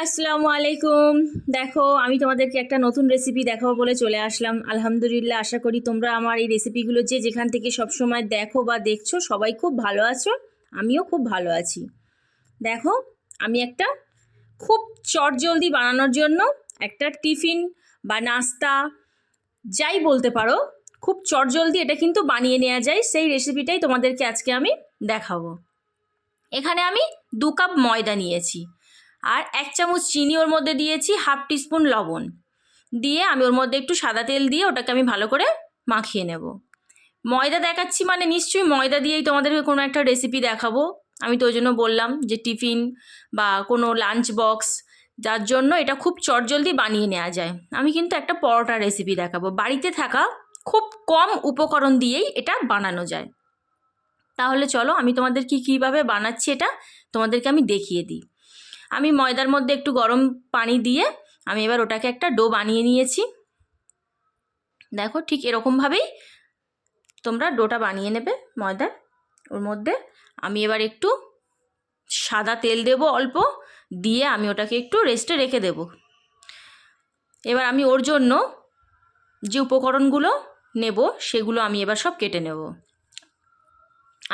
আসসালামু আলাইকুম। দেখো, আমি তোমাদেরকে একটা নতুন রেসিপি দেখাবো বলে চলে আসলাম। আলহামদুলিল্লাহ, আশা করি তোমরা আমার এই রেসিপিগুলো যেখান থেকে সবসময় দেখো বা দেখছো সবাই খুব ভালো আছো। আমিও খুব ভালো আছি। দেখো, আমি একটা খুব চটজলদি বানানোর জন্য একটা টিফিন বা নাস্তা যাই বলতে পারো, খুব চটজলদি এটা কিন্তু বানিয়ে নেওয়া যায়, সেই রেসিপিটাই তোমাদেরকে আজকে আমি দেখাবো। এখানে আমি 2 কাপ ময়দা নিয়েছি, আর 1 চামচ চিনি ওর মধ্যে দিয়েছি, হাফ টিস্পুন লবণ দিয়ে আমি ওর মধ্যে একটু সাদা তেল দিয়ে ওটাকে আমি ভালো করে মাখিয়ে নেব। ময়দা দেখাচ্ছি মানে নিশ্চয়ই ময়দা দিয়েই তোমাদেরকে কোনো একটা রেসিপি দেখাবো। আমি তো ওই জন্য বললাম যে টিফিন বা কোনো লাঞ্চ বক্স, যার জন্য এটা খুব চটজলদি বানিয়ে নেওয়া যায়। আমি কিন্তু একটা পরোটা রেসিপি দেখাবো, বাড়িতে থাকা খুব কম উপকরণ দিয়েই এটা বানানো যায়। তাহলে চলো আমি তোমাদের কীভাবে বানাচ্ছি এটা তোমাদেরকে আমি দেখিয়ে দিই। আমি ময়দার মধ্যে একটু গরম পানি দিয়ে আমি এবার ওটাকে একটা ডো বানিয়ে নিয়েছি। দেখো, ঠিক এরকমভাবেই তোমরা ডোটা বানিয়ে নেবে ময়দার। ওর মধ্যে আমি এবার একটু সাদা তেল দেব অল্প, দিয়ে আমি ওটাকে একটু রেস্টে রেখে দেব। এবার আমি ওর জন্য যে উপকরণগুলো নেব সেগুলো আমি এবার সব কেটে নেব।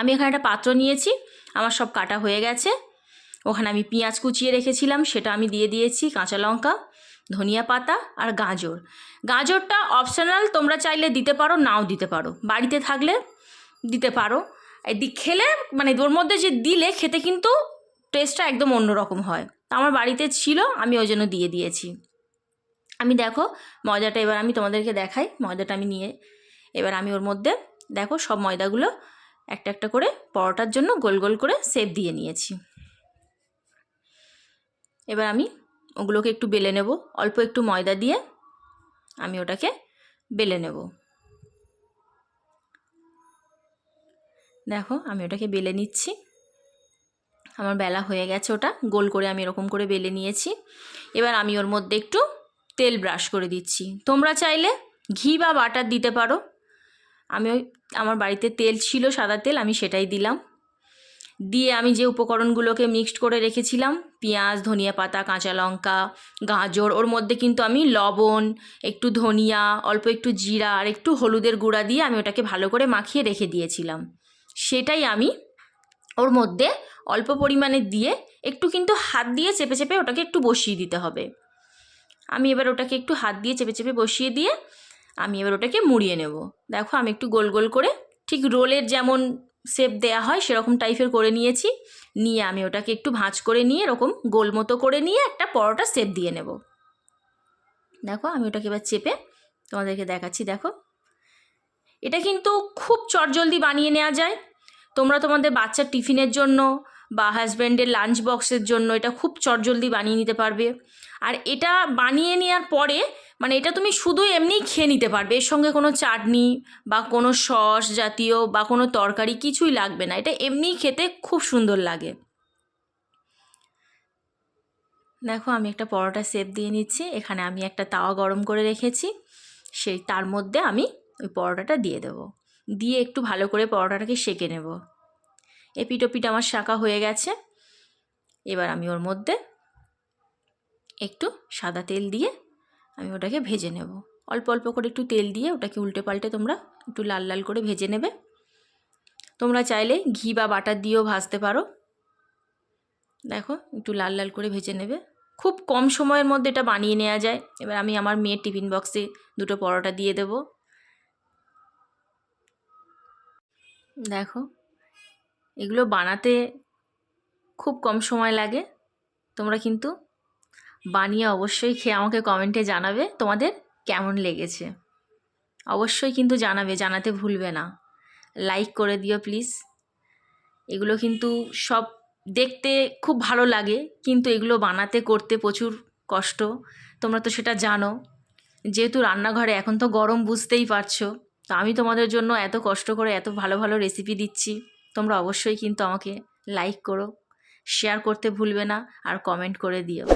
আমি এখানে একটা পাত্র নিয়েছি, আমার সব কাটা হয়ে গেছে। ওখানে আমি পেঁয়াজ কুচিয়ে রেখেছিলাম, সেটা আমি দিয়ে দিয়েছি, কাঁচা লঙ্কা, ধনিয়া পাতা আর গাজর। গাজরটা অপশনাল, তোমরা চাইলে দিতে পারো, নাও দিতে পারো, বাড়িতে থাকলে দিতে পারো। খেলে মানে ওর মধ্যে যে দিলে খেতে কিন্তু টেস্টটা একদম অন্যরকম হয়। আমার বাড়িতে ছিল, আমি ওই জন্য দিয়ে দিয়েছি। আমি দেখো ময়দাটা এবার আমি তোমাদেরকে দেখাই। ময়দাটা আমি নিয়ে এবার আমি ওর মধ্যে দেখো সব ময়দাগুলো একটা একটা করে পরোটার জন্য গোল গোল করে শেপ দিয়ে নিয়েছি। এবার আমি ওগুলোকে একটু বেলে নেব, অল্প একটু ময়দা দিয়ে আমি ওটাকে বেলে নেব। দেখো আমি ওটাকে বেলে নিচ্ছি, আমার বেলা হয়ে গেছে, ওটা গোল করে আমি এরকম করে বেলে নিয়েছি। এবার আমি ওর মধ্যে একটু তেল ব্রাশ করে দিচ্ছি। তোমরা চাইলে ঘি বা বাটার দিতে পারো। আমার বাড়িতে তেল ছিল, সাদা তেল, আমি সেটাই দিলাম। দিয়ে আমি যে উপকরণগুলোকে মিক্সড করে রেখেছিলাম, পেঁয়াজ, ধনিয়া পাতা, কাঁচা লঙ্কা, গাজর, ওর মধ্যে কিন্তু আমি লবণ, একটু ধনিয়া, অল্প একটু জিরা আর একটু হলুদের গুঁড়া দিয়ে আমি ওটাকে ভালো করে মাখিয়ে রেখে দিয়েছিলাম। সেটাই আমি ওর মধ্যে অল্প পরিমাণে দিয়ে একটু কিন্তু হাত দিয়ে চেপে চেপে ওটাকে একটু বসিয়ে দিতে হবে। আমি এবার ওটাকে একটু হাত দিয়ে চেপে চেপে বসিয়ে দিয়ে আমি এবার ওটাকে মুড়িয়ে নেব। দেখো আমি একটু গোল গোল করে, ঠিক রোলের যেমন শেপ দেয়া হয় সেরকম টাইপের করে নিয়েছি। নিয়ে আমি ওটাকে একটু ভাঁজ করে নিয়ে এরকম গোল মতো করে নিয়ে একটা পরোটা শেপ দিয়ে নেব। দেখো আমি ওটাকে এবার চেপে তোমাদেরকে দেখাচ্ছি। দেখো, এটা কিন্তু খুব চটজলদি বানিয়ে নেওয়া যায়। তোমরা তোমাদের বাচ্চার টিফিনের জন্য বা হাজব্যান্ডের লাঞ্চ বক্সের জন্য এটা খুব চটজলদি বানিয়ে নিতে পারবে। আর এটা বানিয়ে নেওয়ার পরে মানে এটা তুমি শুধু এমনিই খেয়ে নিতে পারবে, এর সঙ্গে কোনো চাটনি বা কোনো সস জাতীয় বা কোনো তরকারি কিছুই লাগবে না, এটা এমনিই খেতে খুব সুন্দর লাগে। দেখো আমি একটা পরোটা শেপ দিয়ে নিচ্ছি। এখানে আমি একটা তাওয়া গরম করে রেখেছি, সেই তার মধ্যে আমি ওই পরোটাটা দিয়ে দেবো, দিয়ে একটু ভালো করে পরোটাটাকে সেঁকে নেব। এপিট ওপিট আমার শাঁকা হয়ে গেছে। এবার আমি ওর মধ্যে একটু সাদা তেল দিয়ে আমি ওটাকে ভেজে নেব। অল্প অল্প করে একটু তেল দিয়ে ওটাকে উল্টে পাল্টে তোমরা একটু লাল লাল করে ভেজে নেবে। তোমরা চাইলে ঘি বা বাটার দিয়েও ভাজতে পারো। দেখো একটু লাল লাল করে ভেজে নেবে, খুব কম সময়ের মধ্যে এটা বানিয়ে নেওয়া যায়। এবার আমি আমার মেয়ের টিফিন বক্সে 2টো পরোটা দিয়ে দেব। দেখো এগুলো বানাতে খুব কম সময় লাগে। তোমরা কিন্তু বানিয়ে অবশ্যই খেয়ে আমাকে কমেন্টে জানাবে তোমাদের কেমন লেগেছে। অবশ্যই কিন্তু জানাতে ভুলবে না। লাইক করে দিও প্লিজ। এগুলো কিন্তু সব দেখতে খুব ভালো লাগে, কিন্তু এগুলো বানাতে করতে প্রচুর কষ্ট। তোমরা তো সেটা জানো, যেহেতু রান্নাঘরে এখন তো গরম, বুঝতেই পারছো। তো আমি তোমাদের জন্য এত কষ্ট করে এত ভালো ভালো রেসিপি দিচ্ছি। তোমরা অবশ্যই কিন্তু আমাকে লাইক করো, শেয়ার করতে ভুলবে না, আর কমেন্ট করে দিও।